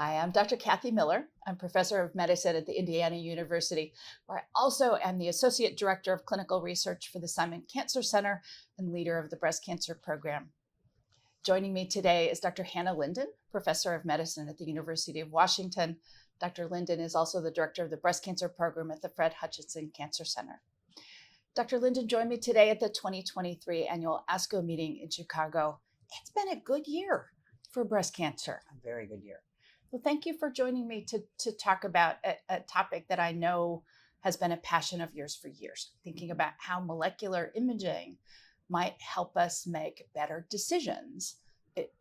Hi, I'm Dr. Kathy Miller. I'm professor of medicine at the Indiana University, where I also am the associate director of clinical research for the Simon Cancer Center and leader of the breast cancer program. Joining me today is Dr. Hannah Linden, professor of medicine at the University of Washington. Dr. Linden is also the director of the breast cancer program at the Fred Hutchinson Cancer Center. Dr. Linden joined me today at the 2023 Annual ASCO Meeting in Chicago. It's been a good year for breast cancer. A very good year. Well, thank you for joining me to talk about a topic that I know has been a passion of yours for years, thinking about how molecular imaging might help us make better decisions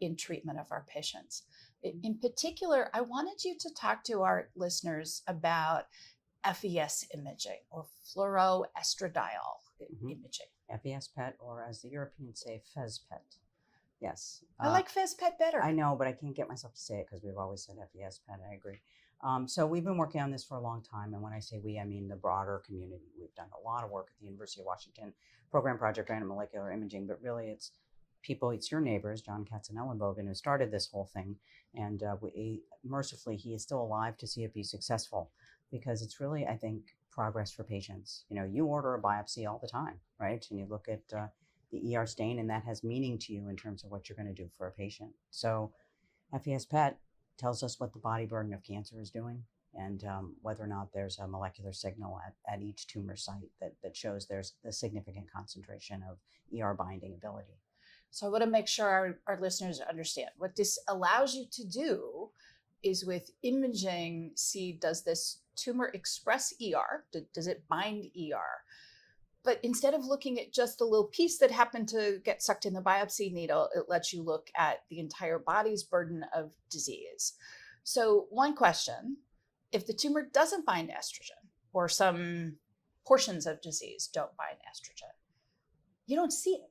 in treatment of our patients. In particular, I wanted you to talk to our listeners about FES imaging or fluoroestradiol imaging. FES PET, or as the Europeans say, FES PET. Yes. I like FES PET better. I know, but I can't get myself to say it because we've always said FES PET. I agree. So we've been working on this for a long time. And when I say we, I mean the broader community. We've done a lot of work at the University of Washington Program Project Random Molecular Imaging, but really it's people, it's your neighbors, John Katzenellenbogen, who started this whole thing. And mercifully, he is still alive to see it be successful because it's really, I think, progress for patients. You know, you order a biopsy all the time, right? And you look at the ER stain, and that has meaning to you in terms of what you're going to do for a patient. So FES PET tells us what the body burden of cancer is doing and whether or not there's a molecular signal at each tumor site that shows there's a significant concentration of ER binding ability. So I want to make sure our listeners understand what this allows you to do is with imaging, see, does this tumor express ER? Does it bind ER? But instead of looking at just the little piece that happened to get sucked in the biopsy needle, it lets you look at the entire body's burden of disease. So one question, if the tumor doesn't bind estrogen or some portions of disease don't bind estrogen, you don't see it.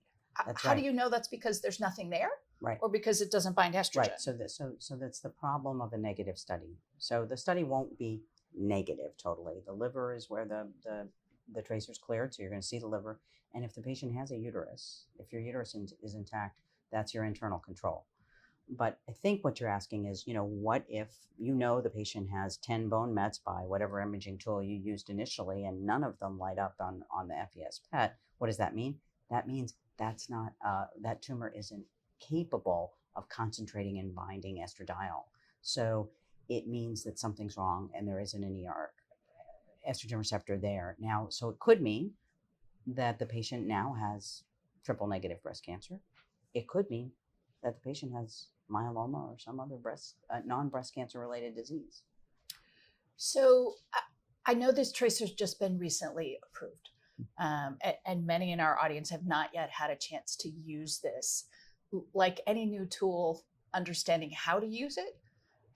How do you know that's because there's nothing there? Right. Or because it doesn't bind estrogen? Right. So that's the problem of a negative study. So the study won't be negative totally. The liver is where the tracer's cleared, so you're going to see the liver. And if the patient has a uterus, if your uterus is intact, that's your internal control. But I think what you're asking is, what if the patient has 10 bone mets by whatever imaging tool you used initially, and none of them light up on the FES PET? What does that mean? That means that's not that tumor isn't capable of concentrating and binding estradiol. So it means that something's wrong and there isn't an estrogen receptor there. Now, so it could mean that the patient now has triple negative breast cancer. It could mean that the patient has myeloma or some other non-breast cancer related disease. So I know this tracer's just been recently approved, and many in our audience have not yet had a chance to use this. Like any new tool, understanding how to use it,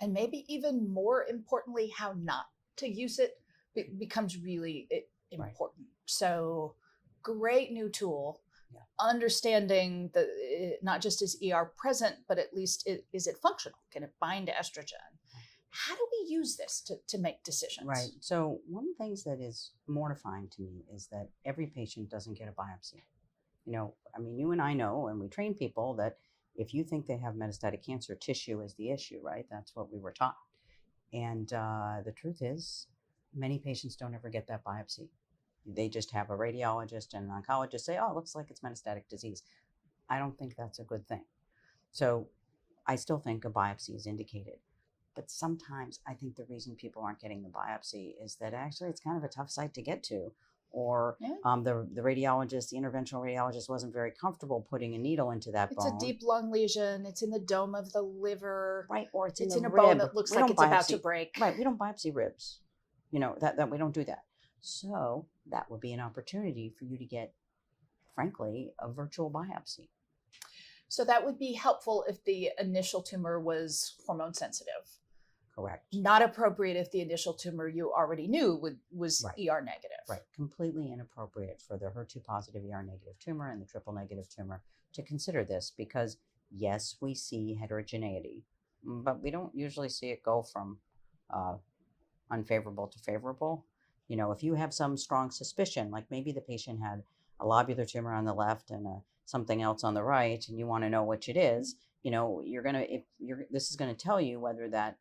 and maybe even more importantly, how not to use it becomes really important. Right. So great new tool, understanding not just is ER present, but at least is it functional? Can it bind to estrogen? How do we use this to make decisions? Right. So one of the things that is mortifying to me is that every patient doesn't get a biopsy. You and I know, and we train people that if you think they have metastatic cancer, tissue is the issue, right? That's what we were taught. And the truth is, many patients don't ever get that biopsy. They just have a radiologist and an oncologist say, oh, it looks like it's metastatic disease. I don't think that's a good thing. So I still think a biopsy is indicated. But sometimes I think the reason people aren't getting the biopsy is that actually it's kind of a tough site to get to. Or the radiologist, the interventional radiologist wasn't very comfortable putting a needle into that bone. It's a deep lung lesion. It's in the dome of the liver. Right, or it's in a rib. bone that looks like it's about to break. Right, we don't biopsy ribs. That we don't do that. So that would be an opportunity for you to get, frankly, a virtual biopsy. So that would be helpful if the initial tumor was hormone sensitive. Correct. Not appropriate if the initial tumor you already knew was right. ER negative. Right. Completely inappropriate for the HER2 positive ER negative tumor and the triple negative tumor to consider this because, yes, we see heterogeneity, but we don't usually see it go from unfavorable to favorable. If you have some strong suspicion, like maybe the patient had a lobular tumor on the left and something else on the right, and you want to know which it is, this is going to tell you whether that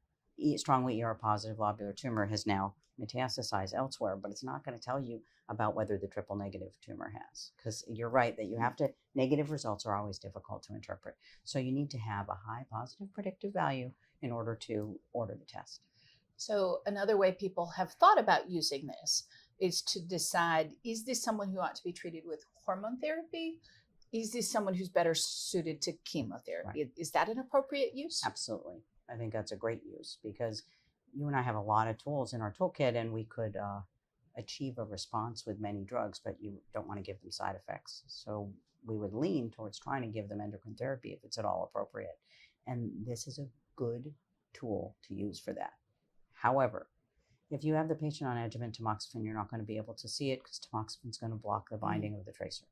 strongly ER positive lobular tumor has now metastasized elsewhere, but it's not going to tell you about whether the triple negative tumor has, because you're right that you have to, negative results are always difficult to interpret. So you need to have a high positive predictive value in order to order the test. So another way people have thought about using this is to decide, is this someone who ought to be treated with hormone therapy? Is this someone who's better suited to chemotherapy? Right. Is that an appropriate use? Absolutely. I think that's a great use, because you and I have a lot of tools in our toolkit, and we could achieve a response with many drugs, but you don't want to give them side effects. So we would lean towards trying to give them endocrine therapy if it's at all appropriate. And this is a good tool to use for that. However, if you have the patient on adjuvant tamoxifen, you're not going to be able to see it, because tamoxifen is going to block the binding of the tracer.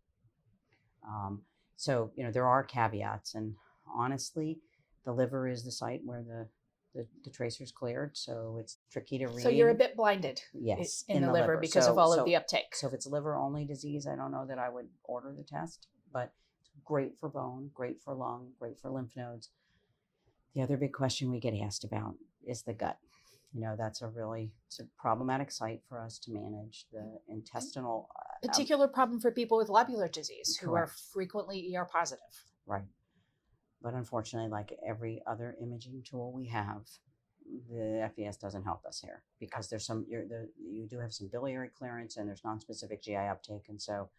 So, there are caveats, and honestly, the liver is the site where the tracer's cleared, so it's tricky to read. So you're a bit blinded, yes, in the liver because of all of the uptake. So if it's a liver-only disease, I don't know that I would order the test, but it's great for bone, great for lung, great for lymph nodes. The other big question we get asked about is the gut. That's it's a problematic site for us to manage, the intestinal. Particular problem for people with lobular disease who correct. are frequently ER positive. Right. But unfortunately, like every other imaging tool we have, the FES doesn't help us here, because there's you do have some biliary clearance, and there's nonspecific GI uptake, and so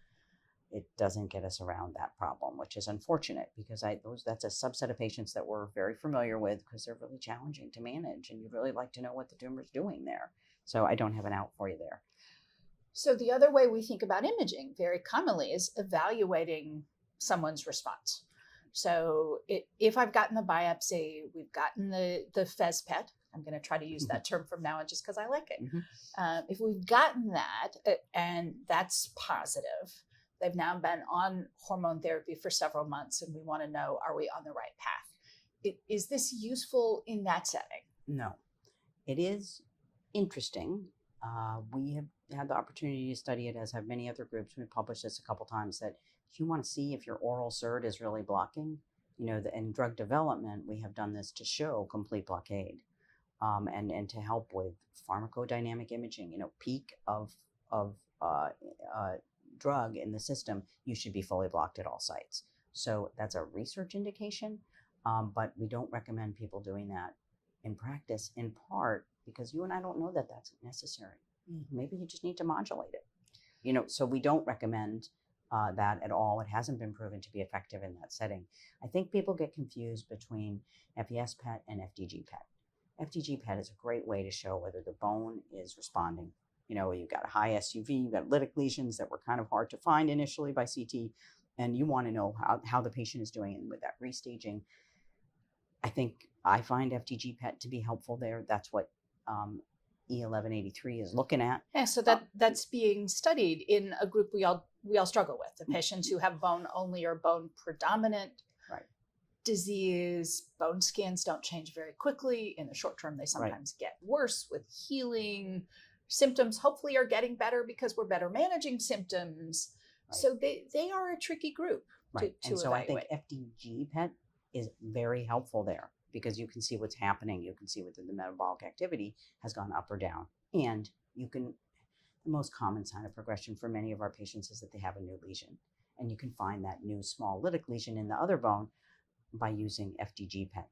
it doesn't get us around that problem, which is unfortunate, because that's a subset of patients that we're very familiar with, because they're really challenging to manage, and you really like to know what the tumor's doing there. So I don't have an out for you there. So the other way we think about imaging very commonly is evaluating someone's response. So if I've gotten the biopsy, we've gotten the FES PET. I'm going to try to use that term from now on just because I like it. If we've gotten that and that's positive, they've now been on hormone therapy for several months, and we want to know, are we on the right path? Is this useful in that setting? No. It is interesting. We have had the opportunity to study it, as have many other groups. We've published this a couple times, that if you want to see if your oral SERD is really blocking, in drug development, we have done this to show complete blockade, and to help with pharmacodynamic imaging, peak of drug in the system, you should be fully blocked at all sites. So that's a research indication, but we don't recommend people doing that in practice, in part because you and I don't know that that's necessary. Maybe you just need to modulate it. So we don't recommend that at all. It hasn't been proven to be effective in that setting. I think people get confused between FES PET and FDG PET. FDG PET is a great way to show whether the bone is responding. You've got a high SUV, you've got lytic lesions that were kind of hard to find initially by CT, and you want to know how the patient is doing. And with that restaging, I find FDG PET to be helpful there. That's what E1183 is looking at. Yeah, so that's being studied in a group we all struggle with, the patients who have bone only or bone predominant disease. Bone scans don't change very quickly. In the short term, they sometimes get worse with healing. Symptoms hopefully are getting better because we're better managing symptoms. So they are a tricky group to and so evaluate. I think FDG PET is very helpful there, because you can see what's happening. You can see whether the metabolic activity has gone up or down. And the most common sign of progression for many of our patients is that they have a new lesion. And you can find that new small lytic lesion in the other bone by using FDG PET.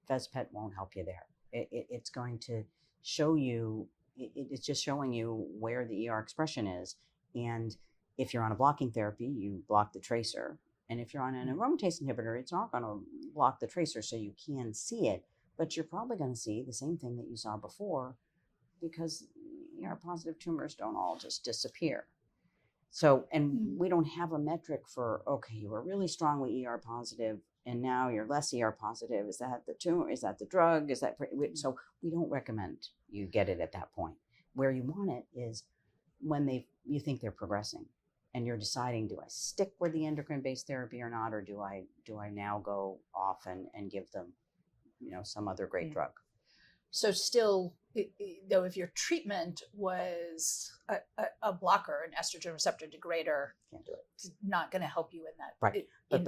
FES PET won't help you there. It's going to show you, it's just showing you where the ER expression is. And if you're on a blocking therapy, you block the tracer. And if you're on an aromatase inhibitor, it's not going to block the tracer, so you can see it, but you're probably going to see the same thing that you saw before, because ER-positive tumors don't all just disappear. So, and we don't have a metric for, okay, you were really strongly ER-positive, and now you're less ER-positive. Is that the tumor? Is that the drug? So we don't recommend you get it at that point. Where you want it is when you think they're progressing. And you're deciding, do I stick with the endocrine-based therapy or not, or do I now go off and give them, some other great drug? So still, though, if your treatment was a blocker, an estrogen receptor degrader, can't do it. It's not going to help you in that. Right. But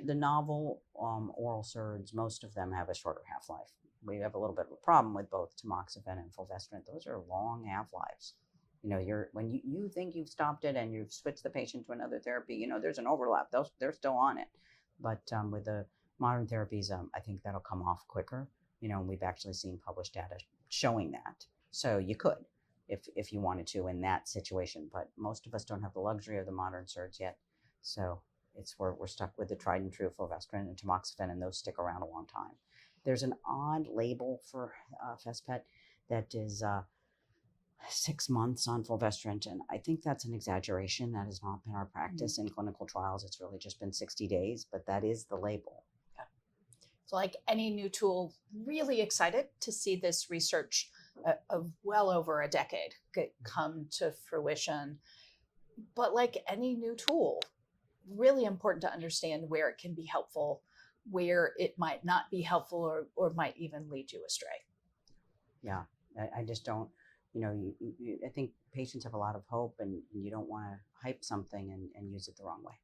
the novel oral SERDs, most of them have a shorter half-life. we have a little bit of a problem with both tamoxifen and fulvestrant. Those are long half-lives. When you think you've stopped it and you've switched the patient to another therapy, there's an overlap. They're still on it. But with the modern therapies, I think that'll come off quicker. And we've actually seen published data showing that. So you could, if you wanted to in that situation. But most of us don't have the luxury of the modern SERDs yet. So we're stuck with the tried and true fulvestrant and tamoxifen, and those stick around a long time. There's an odd label for FES PET that is 6 months on fulvestrant, and I think that's an exaggeration. That has not been our practice in clinical trials. It's really just been 60 days, but that is the label. Yeah. So like any new tool, really excited to see this research of well over a decade come to fruition. But like any new tool, really important to understand where it can be helpful, where it might not be helpful, or might even lead you astray. Yeah, I just don't, I think patients have a lot of hope, and you don't want to hype something and use it the wrong way.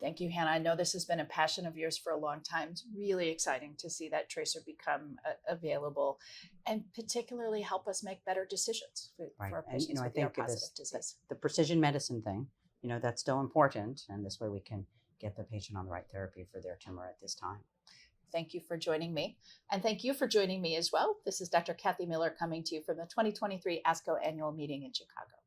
Thank you, Hannah. I know this has been a passion of yours for a long time. It's really exciting to see that tracer become available, and particularly help us make better decisions for our patients with ER-positive disease. The precision medicine thing, that's still important, and this way we can get the patient on the right therapy for their tumor at this time. Thank you for joining me. And thank you for joining me as well. This is Dr. Kathy Miller coming to you from the 2023 ASCO Annual Meeting in Chicago.